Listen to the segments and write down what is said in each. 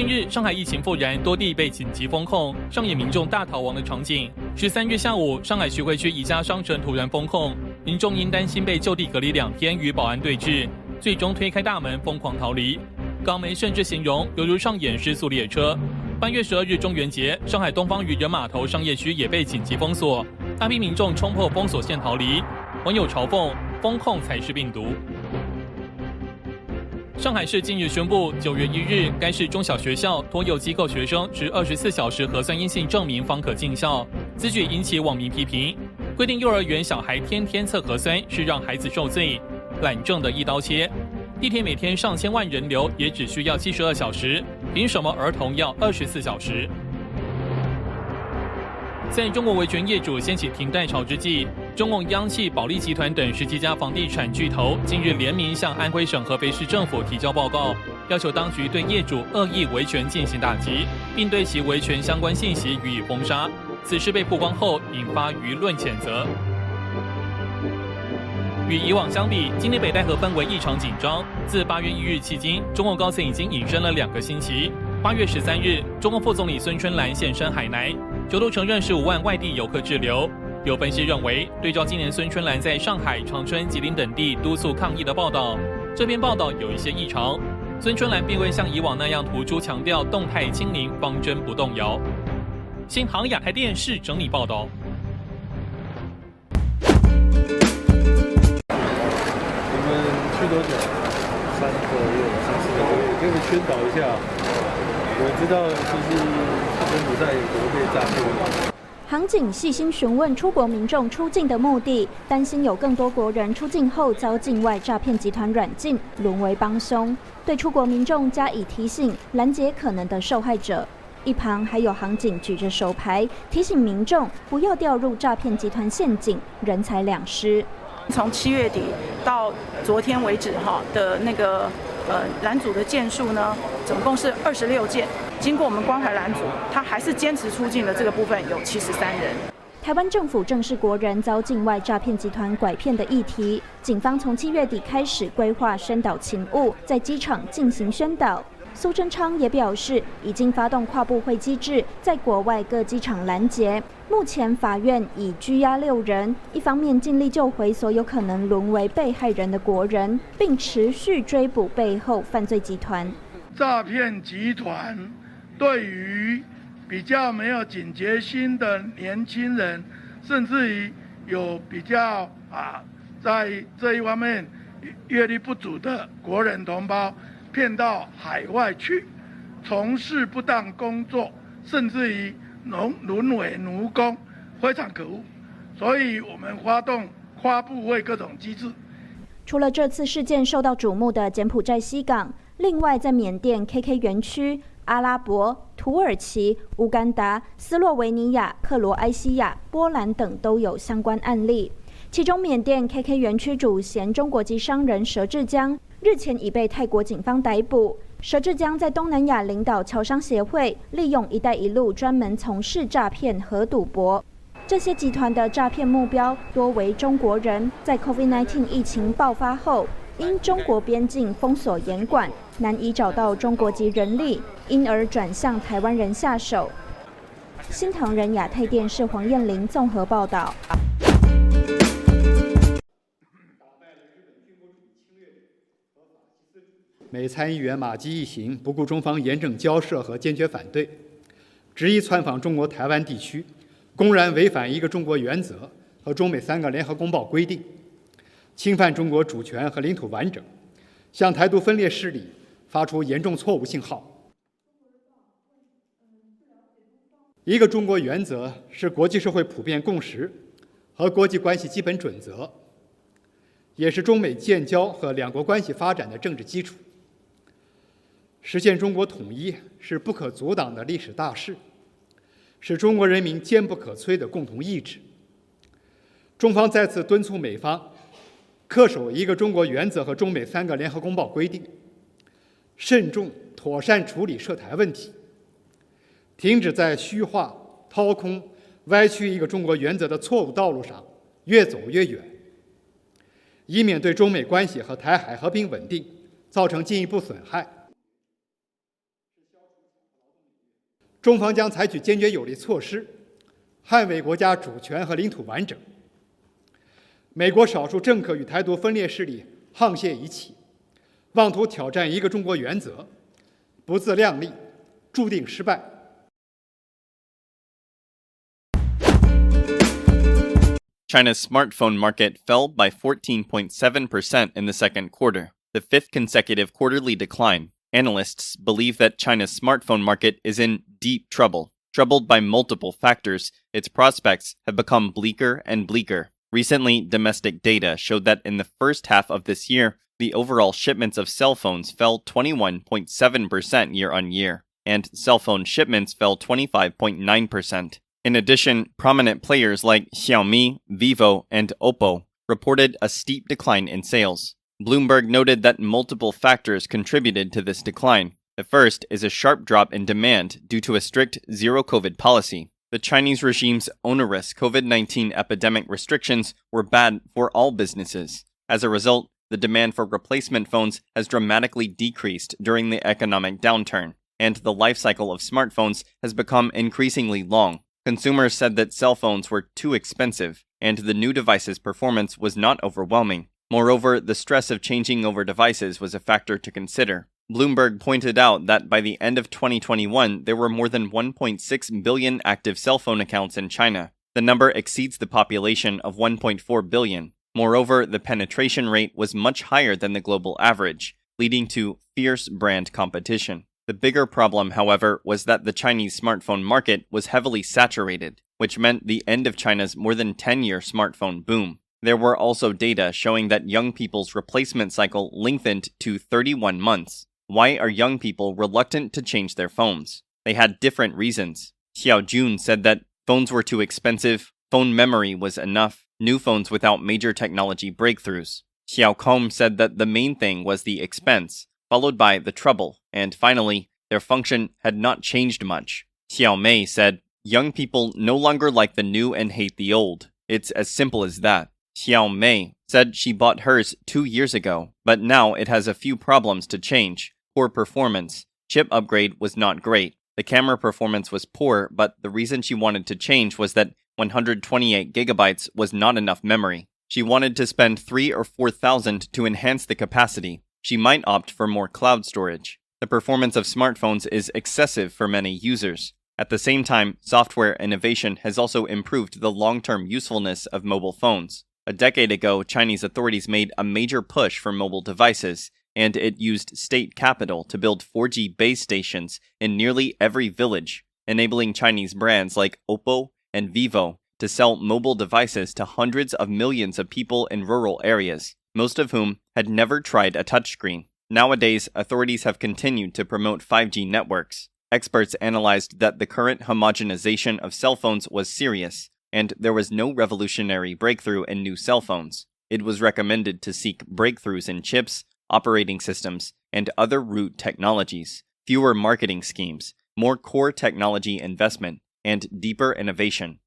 近日，上海疫情复燃，多地被紧急封控，上演民众大逃亡的场景。13日下午，上海徐汇区一家商城突然封控，民众因担心被就地隔离2天，与保安对峙，最终推开大门疯狂逃离。港媒甚至形容犹如上演失速列车。8月12日中元节，上海东方渔人码头商业区也被紧急封锁，大批民众冲破封锁线逃离。网友嘲讽：封控才是病毒。上海市近日宣布，9月1日，该市中小学校托幼机构学生持24小时核酸阴性证明方可进校，此举引起网民批评。规定幼儿园小孩天天测核酸是让孩子受罪，懒政的一刀切。地铁每天上千万人流，也只需要72小时，凭什么儿童要24小时？在中国维权业主掀起停贷潮之际，中共央企保利集团等10几家房地产巨头近日联名向安徽省合肥市政府提交报告，要求当局对业主恶意维权进行打击，并对其维权相关信息予以封杀。此事被曝光后，引发舆论谴责。与以往相比，今年北戴河氛围异常紧张。自8月1日迄今，中共高层已经隐身了2个星期。8月13日，中共副总理孙春兰现身海南，9度承认15万外地游客滞留。有分析认为，对照今年孙春兰在上海、长春、吉林等地督促抗议的报道，这篇报道有一些异常。孙春兰并未像以往那样突出强调动态清零方针不动摇。新航亚太电视整理报道。去多久？3个月、3、4个月，给我们宣导一下。我知道，就是柬埔寨有多被诈骗。航警细心询问出国民众出境的目的，担心有更多国人出境后遭境外诈骗集团软禁，沦为帮凶，对出国民众加以提醒，拦截可能的受害者。一旁还有航警举着手牌，提醒民众不要掉入诈骗集团陷阱，人财两失。从7月底到昨天为止的那个拦阻的件数呢，总共是26件。经过我们关怀拦阻，他还是坚持出境的这个部分有73人。台湾政府正视国人遭境外诈骗集团拐骗的议题，警方从7月底开始规划宣导勤务，在机场进行宣导。苏贞昌也表示，已经发动跨部会机制，在国外各机场拦截。目前法院已拘押6人，一方面尽力救回所有可能沦为被害人的国人，并持续追捕背后犯罪集团。诈骗集团对于比较没有警觉心的年轻人，甚至于有比较在这一方面阅历不足的国人同胞，骗到海外去从事不当工作，甚至于沦为奴工，非常可恶。所以我们发动跨部会各种机制。除了这次事件受到瞩目的柬埔寨西港，另外在缅甸 KK 园区、阿拉伯、土耳其、乌干达、斯洛维尼亚、克罗埃西亚、波兰等都有相关案例。其中，缅甸 KK 园区主嫌中国籍商人佘志江日前已被泰国警方逮捕。佘志江在东南亚领导侨商协会，利用“一带一路”专门从事诈骗和赌博。这些集团的诈骗目标多为中国人，在 COVID-19 疫情爆发后，因中国边境封锁严管，难以找到中国籍人力，因而转向台湾人下手。新唐人亚太电视黄燕玲综合报道。美参议员马基一行不顾中方严正交涉和坚决反对，执意窜访中国台湾地区，公然违反一个中国原则和中美3个联合公报规定，侵犯中国主权和领土完整，向台独分裂势力发出严重错误信号。一个中国原则是国际社会普遍共识和国际关系基本准则，也是中美建交和两国关系发展的政治基础。实现中国统一是不可阻挡的历史大势，是中国人民坚不可摧的共同意志。中方再次敦促美方恪守一个中国原则和中美3个联合公报规定，慎重妥善处理涉台问题，停止在虚化、掏空、歪曲一个中国原则的错误道路上越走越远，以免对中美关系和台海和平稳定造成进一步损害。中方将采取坚决有力措施，捍卫国家主权和领土完整。美国少数政客与台独分裂势力沆瀣一气，妄图挑战一个中国原则，不自量力，注定失败。China's smartphone market fell by 14.7% in the second quarter, the fifth consecutive quarterly decline. Analysts believe that China's smartphone market is in deep trouble. Troubled by multiple factors, its prospects have become bleaker and bleaker. Recently, domestic data showed that in the first half of this year, the overall shipments of cell phones fell 21.7% year-on-year, and cell phone shipments fell 25.9%. In addition, prominent players like Xiaomi, Vivo, and Oppo reported a steep decline in sales. Bloomberg noted that multiple factors contributed to this decline. The first is a sharp drop in demand due to a strict zero-COVID policy. The Chinese regime's onerous COVID-19 epidemic restrictions were bad for all businesses. As a result, the demand for replacement phones has dramatically decreased during the economic downturn, and the life cycle of smartphones has become increasingly long. Consumers said that cell phones were too expensive, and the new device's performance was not overwhelming. Moreover, the stress of changing over devices was a factor to consider. Bloomberg pointed out that by the end of 2021, there were more than 1.6 billion active cell phone accounts in China. The number exceeds the population of 1.4 billion. Moreover, the penetration rate was much higher than the global average, leading to fierce brand competition. The bigger problem, however, was that the Chinese smartphone market was heavily saturated, which meant the end of China's more than 10-year smartphone boom. There were also data showing that young people's replacement cycle lengthened to 31 months. Why are young people reluctant to change their phones? They had different reasons. Xiao Jun said that phones were too expensive, phone memory was enough, new phones without major technology breakthroughs. Xiao Kom said that the main thing was the expense, followed by the trouble, and finally, their function had not changed much. Xiao Mei said, young people no longer like the new and hate the old. It's as simple as that. Xiao Mei said she bought hers 2 years ago, but now it has a few problems to change. Poor performance. Chip upgrade was not great. The camera performance was poor, but the reason she wanted to change was that 128 gigabytes was not enough memory. She wanted to spend 3,000 or 4,000 to enhance the capacity. She might opt for more cloud storage. The performance of smartphones is excessive for many users. At the same time, software innovation has also improved the long-term usefulness of mobile phones. A decade ago, Chinese authorities made a major push for mobile devices, and it used state capital to build 4G base stations in nearly every village, enabling Chinese brands like Oppo and Vivo to sell mobile devices to hundreds of millions of people in rural areas, most of whom had never tried a touchscreen. Nowadays, authorities have continued to promote 5G networks. Experts analyzed that the current homogenization of cell phones was serious, and there was no revolutionary breakthrough in new cell phones. It was recommended to seek breakthroughs in chips, operating systems, and other root technologies, fewer marketing schemes, more core technology investment, and deeper innovation.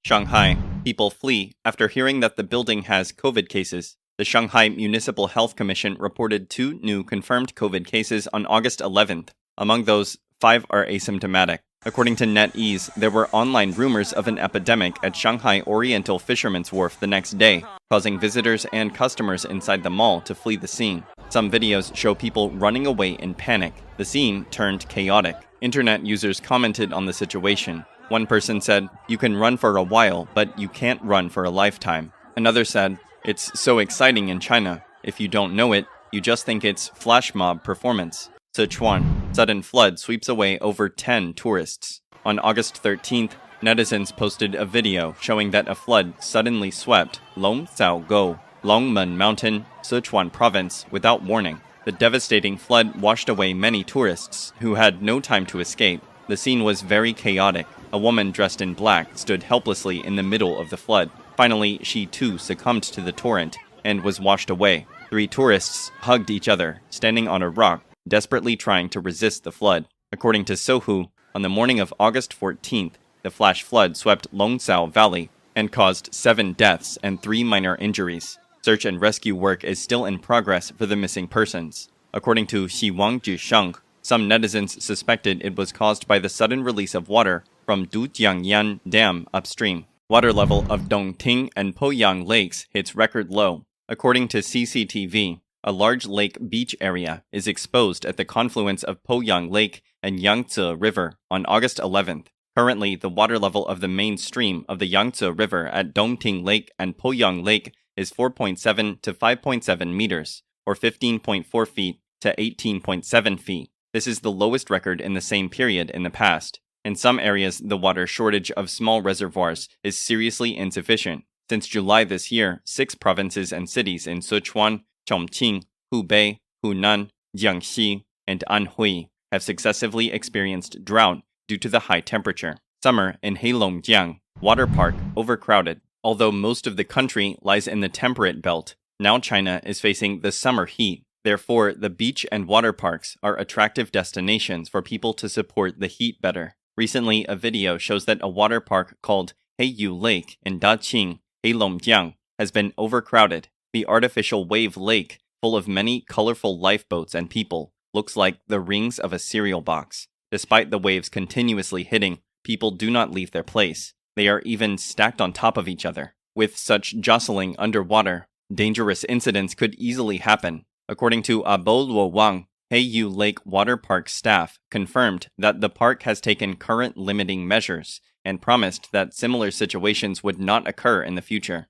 Shanghai. People flee after hearing that the building has COVID cases. The Shanghai Municipal Health Commission reported 2 new confirmed COVID cases on August 11th. Among those, 5 are asymptomatic. According to NetEase, there were online rumors of an epidemic at Shanghai Oriental Fisherman's Wharf the next day, causing visitors and customers inside the mall to flee the scene. Some videos show people running away in panic. The scene turned chaotic. Internet users commented on the situation. One person said, "You can run for a while, but you can't run for a lifetime." Another said, "It's so exciting in China. If you don't know it, you just think it's flash mob performance." Sichuan. Sudden flood sweeps away over 10 tourists. On August 13th, netizens posted a video showing that a flood suddenly swept Longzhaogou, Longmen Mountain, Sichuan province, without warning. The devastating flood washed away many tourists who had no time to escape. The scene was very chaotic. A woman dressed in black stood helplessly in the middle of the flood. Finally, she too succumbed to the torrent and was washed away. 3 tourists hugged each other, standing on a rock, desperately trying to resist the flood. According to Sohu, on the morning of August 14th, the flash flood swept Longzhao Valley and caused 7 deaths and 3 minor injuries. Search and rescue work is still in progress for the missing persons. According to Xiwang Jisheng, Some netizens suspected it was caused by the sudden release of water from Dujiangyan Dam upstream. Water level of Dongting and Poyang lakes hits record low. According to CCTV, a large lake beach area is exposed at the confluence of Poyang Lake and Yangtze River on August 11th. Currently, the water level of the main stream of the Yangtze River at Dongting Lake and Poyang Lake is 4.7 to 5.7 meters, or 15.4 feet to 18.7 feet. This is the lowest record in the same period in the past. In some areas, the water shortage of small reservoirs is seriously insufficient. Since July this year, 6 provinces and cities in Sichuan, Chongqing, Hubei, Hunan, Jiangxi, and Anhui have successively experienced drought due to the high temperature. Summer in Heilongjiang water park overcrowded. Although most of the country lies in the temperate belt, now China is facing the summer heat. Therefore, the beach and water parks are attractive destinations for people to support the heat better. Recently, a video shows that a water park called Heiyu Lake in Daqing, Heilongjiang, has been overcrowded. The artificial wave lake, full of many colorful lifeboats and people, looks like the rings of a cereal box. Despite the waves continuously hitting, people do not leave their place. They are even stacked on top of each other. With such jostling underwater, dangerous incidents could easily happen. According to Luo Wang, Heiyu Lake Water Park staff confirmed that the park has taken current limiting measures and promised that similar situations would not occur in the future.